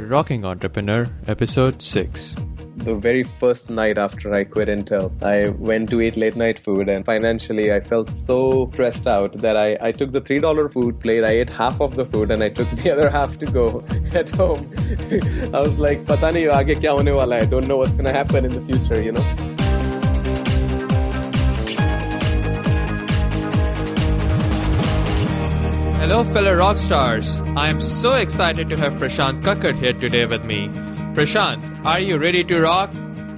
Rocking Entrepreneur, Episode 6. The very first night after I quit Intel, I went to eat late night food, and financially I felt so stressed out that I took the $3 food plate, I ate half of the food and I took the other half to go at home. I was like, pata nahi aage kya hone wala hai, I don't know what's going to happen in the future, you know. Hello fellow rock stars. I am so excited to have Prashant Kakad here today with me. Prashant, are you ready to rock?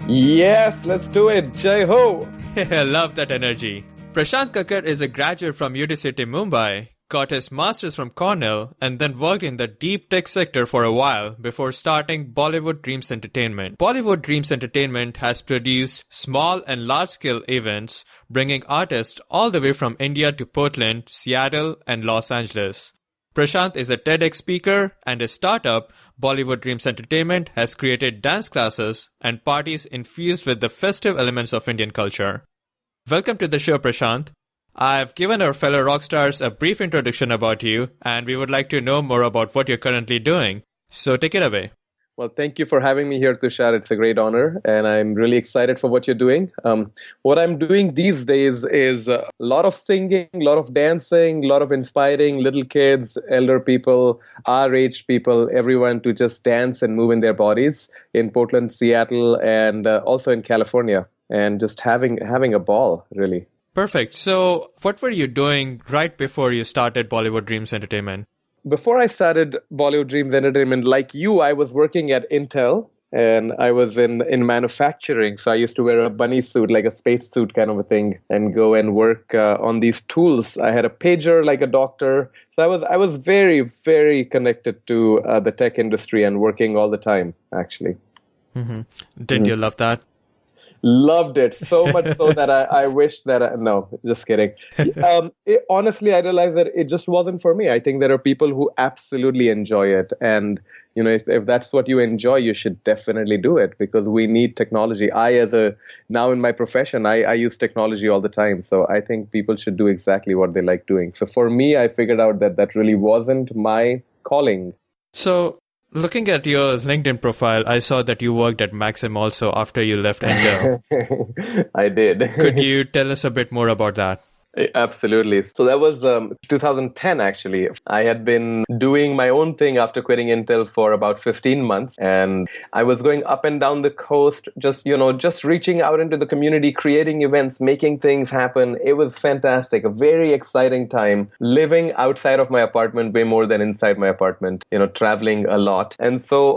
Yes, let's do it. Jai ho! I love that energy. Prashant Kakad is a graduate from UDCT Mumbai, got his master's from Cornell, and then worked in the deep tech sector for a while before starting Bollywood Dreams Entertainment. Bollywood Dreams Entertainment has produced small and large-scale events, bringing artists all the way from India to Portland, Seattle, and Los Angeles. Prashant is a TEDx speaker, and his startup, Bollywood Dreams Entertainment, has created dance classes and parties infused with the festive elements of Indian culture. Welcome to the show, Prashant. I've given our fellow rock stars a brief introduction about you, and we would like to know more about what you're currently doing. So take it away. Well, thank you for having me here, Tushar. It's a great honor, and I'm really excited for what you're doing. What I'm doing these days is a lot of singing, a lot of dancing, a lot of inspiring little kids, elder people, our age people, everyone to just dance and move in their bodies in Portland, Seattle, and also in California, and just having a ball, really. Perfect. So what were you doing right before you started Bollywood Dreams Entertainment? Before I started Bollywood Dreams Entertainment, like you, I was working at Intel, and I was in manufacturing. So I used to wear a bunny suit, like a space suit kind of a thing, and go and work on these tools. I had a pager like a doctor. So I was very, very connected to the tech industry and working all the time, actually. Mm-hmm. Did you love that? Loved it so much so that I wish that no, just kidding. Honestly, I realized that it just wasn't for me. I think there are people who absolutely enjoy it, and you know, if that's what you enjoy, you should definitely do it because we need technology. Now in my profession, I use technology all the time, so I think people should do exactly what they like doing. So for me, I figured out that really wasn't my calling. So, looking at your LinkedIn profile, I saw that you worked at Maxim also after you left Intel. I did. Could you tell us a bit more about that? Absolutely. So that was 2010, actually. I had been doing my own thing after quitting Intel for about 15 months. And I was going up and down the coast, just reaching out into the community, creating events, making things happen. It was fantastic. A very exciting time. Living outside of my apartment way more than inside my apartment, traveling a lot. And so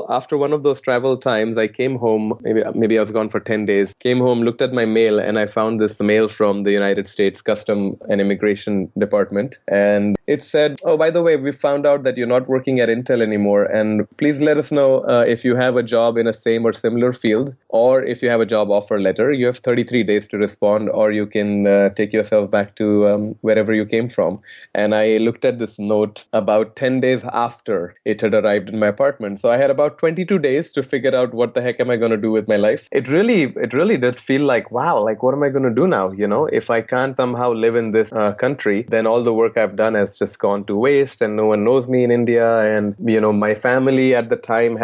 after one of those travel times, I came home, maybe I was gone for 10 days, came home, looked at my mail, and I found this mail from the United States Custom and Immigration Department. And it said, oh, by the way, we found out that you're not working at Intel anymore. And please let us know if you have a job in a same or similar field, or if you have a job offer letter. You have 33 days to respond, or you can take yourself back to wherever you came from. And I looked at this note about 10 days after it had arrived in my apartment. So I had about 22 days to figure out what the heck am I going to do with my life. It really did feel like, wow, like what am I going to do now? If I can't somehow live in this country, then all the work I've done has just gone to waste, and no one knows me in India. And, my family at the time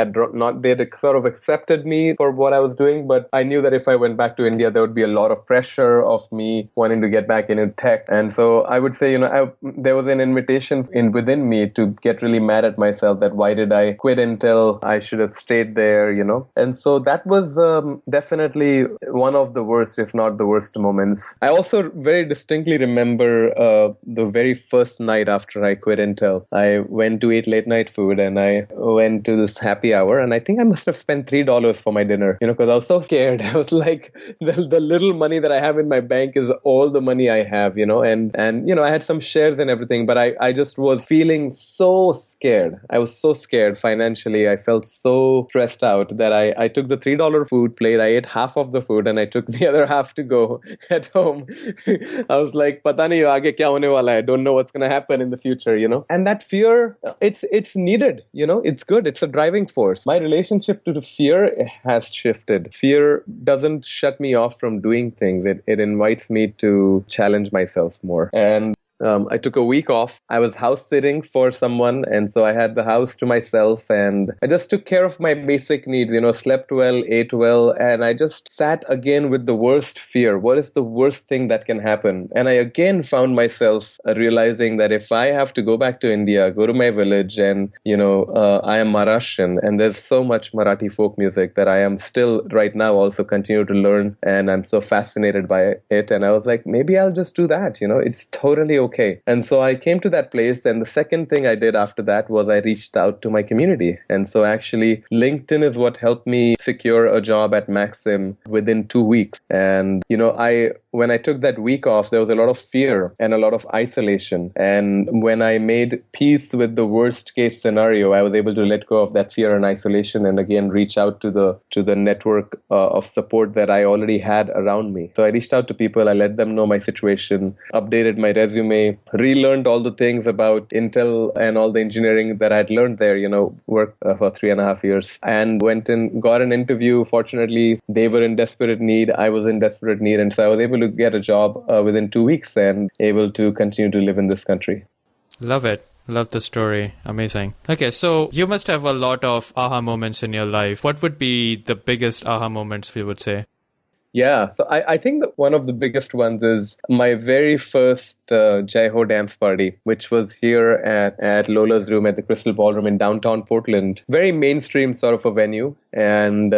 they'd sort of accepted me for what I was doing, but I knew that if I went back to India, there would be a lot of pressure of me wanting to get back into tech. And so I would say, there was an invitation within me to get really mad at myself that why did I quit Intel? I should have stayed there, And so that was definitely one of the worst, if not the worst moments. I also very distinctly remember the very first night after I quit Intel. I went to eat late night food, and I went to this happy hour, and I think I must have spent $3 for my dinner, because I was so scared. I was like, the little money that I have in my bank is all the money I have, and I had some shares and everything, but I just was feeling so scared. I was so scared financially. I felt so stressed out that I took the $3 food plate, I ate half of the food, and I took the other half to go at home. I was like, pata nahi aage kya hone wala hai, I don't know what's going to happen in the future, And that fear, it's needed, it's good. It's a driving force. My relationship to the fear has shifted. Fear doesn't shut me off from doing things. It invites me to challenge myself more. And I took a week off. I was house sitting for someone, and so I had the house to myself, and I just took care of my basic needs, slept well, ate well, and I just sat again with the worst fear. What is the worst thing that can happen? And I again found myself realizing that if I have to go back to India, go to my village, and, I am Maharashtrian, and there's so much Marathi folk music that I am still right now also continue to learn, and I'm so fascinated by it. And I was like, maybe I'll just do that, it's totally okay. And so I came to that place, and the second thing I did after that was I reached out to my community. And so actually LinkedIn is what helped me secure a job at Maxim within 2 weeks. And, when I took that week off, there was a lot of fear and a lot of isolation. And when I made peace with the worst case scenario, I was able to let go of that fear and isolation and again reach out to the network of support that I already had around me. So I reached out to people, I let them know my situation, updated my resume, relearned all the things about Intel and all the engineering that I'd learned there, worked for 3.5 years, and went and got an interview. Fortunately, they were in desperate need. I was in desperate need. And so I was able to get a job within 2 weeks and able to continue to live in this country. Love it. Love the story. Amazing. Okay, so you must have a lot of aha moments in your life. What would be the biggest aha moments, we would say? Yeah, so I think that one of the biggest ones is my very first Jai Ho dance party, which was here at Lola's Room at the Crystal Ballroom in downtown Portland. Very mainstream sort of a venue. And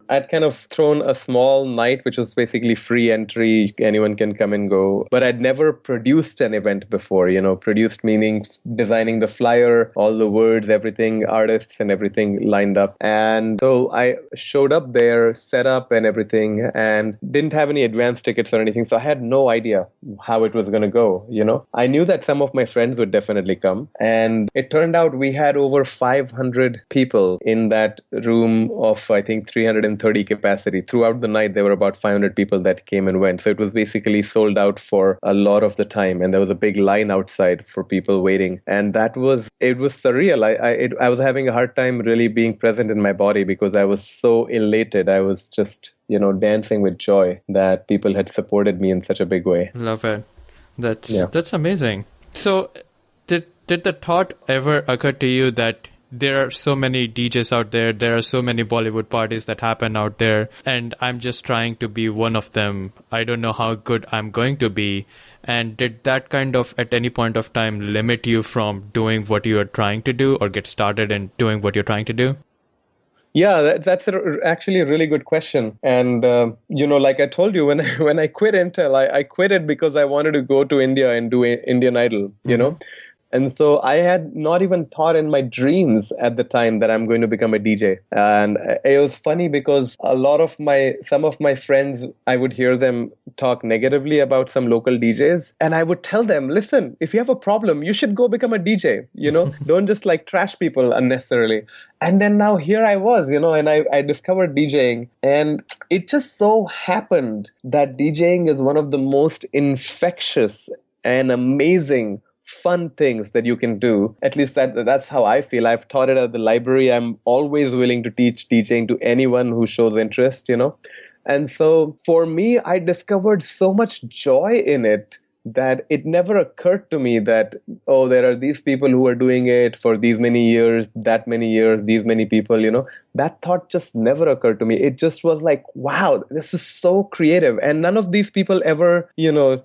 I'd kind of thrown a small night, which was basically free entry. Anyone can come and go. But I'd never produced an event before, produced meaning designing the flyer, all the words, everything, artists and everything lined up. And so I showed up there, set up and everything, and didn't have any advance tickets or anything. So I had no idea how it was going to go, I knew that some of my friends would definitely come. And it turned out we had over 500 people in that room of, I think, 330 capacity. Throughout the night, there were about 500 people that came and went. So it was basically sold out for a lot of the time. And there was a big line outside for people waiting. And it was surreal. I was having a hard time really being present in my body because I was so elated. I was just dancing with joy that people had supported me in such a big way. Love it. That's amazing. So did the thought ever occur to you that there are so many DJs out there are so many Bollywood parties that happen out there, and I'm just trying to be one of them. I don't know how good I'm going to be. And did that kind of at any point of time limit you from doing what you are trying to do or get started in doing what you're trying to do? Yeah, that's actually a really good question. And, like I told you, when I quit Intel, I quit it because I wanted to go to India and do Indian Idol, And so I had not even thought in my dreams at the time that I'm going to become a DJ. And it was funny because some of my friends, I would hear them talk negatively about some local DJs. And I would tell them, listen, if you have a problem, you should go become a DJ, don't just trash people unnecessarily. And then now here I was, and I discovered DJing. And it just so happened that DJing is one of the most infectious and amazing fun things that you can do. At least that's how I feel. I've taught it at the library. I'm always willing to teach DJing to anyone who shows interest, And so for me, I discovered so much joy in it that it never occurred to me that, there are these people who are doing it for these many years, that many years, these many people, that thought just never occurred to me. It just was like, wow, this is so creative. And none of these people ever,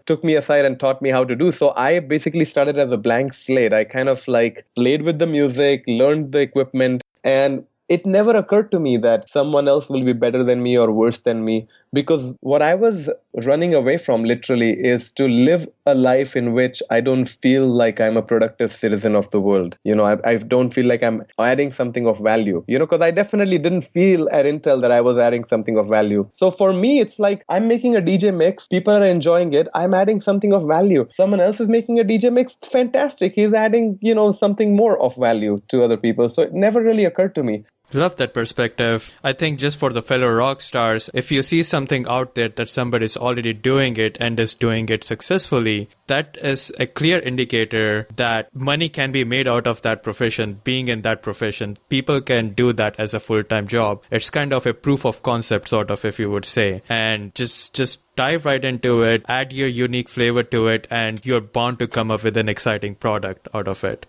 took me aside and taught me how to do. So I basically started as a blank slate. I kind of played with the music, learned the equipment, and it never occurred to me that someone else will be better than me or worse than me, because what I was running away from literally is to live a life in which I don't feel like I'm a productive citizen of the world. I don't feel like I'm adding something of value, because I definitely didn't feel at Intel that I was adding something of value. So for me, it's like I'm making a DJ mix. People are enjoying it. I'm adding something of value. Someone else is making a DJ mix. Fantastic. He's adding, something more of value to other people. So it never really occurred to me. Love that perspective. I think just for the fellow rock stars, if you see something out there that somebody's already doing it and is doing it successfully, that is a clear indicator that money can be made out of that profession, being in that profession. People can do that as a full-time job. It's kind of a proof of concept, sort of, if you would say. And just dive right into it, add your unique flavor to it, and you're bound to come up with an exciting product out of it.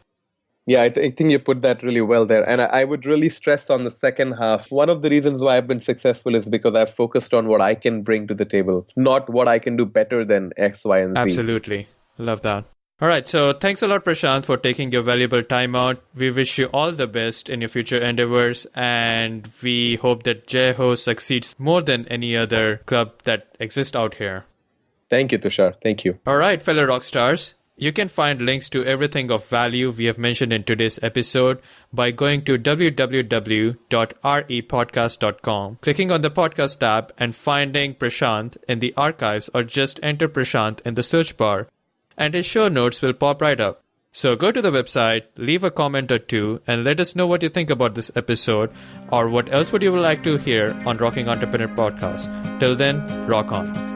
Yeah, I think you put that really well there. And I would really stress on the second half. One of the reasons why I've been successful is because I've focused on what I can bring to the table, not what I can do better than X, Y, and Z. Absolutely. Love that. All right. So thanks a lot, Prashant, for taking your valuable time out. We wish you all the best in your future endeavors. And we hope that Jaiho succeeds more than any other club that exists out here. Thank you, Tushar. Thank you. All right, fellow rock stars. You can find links to everything of value we have mentioned in today's episode by going to www.repodcast.com, clicking on the podcast tab and finding Prashant in the archives, or just enter Prashant in the search bar and his show notes will pop right up. So go to the website, leave a comment or two, and let us know what you think about this episode or what else would you like to hear on Rocking Entrepreneur Podcast. Till then, rock on.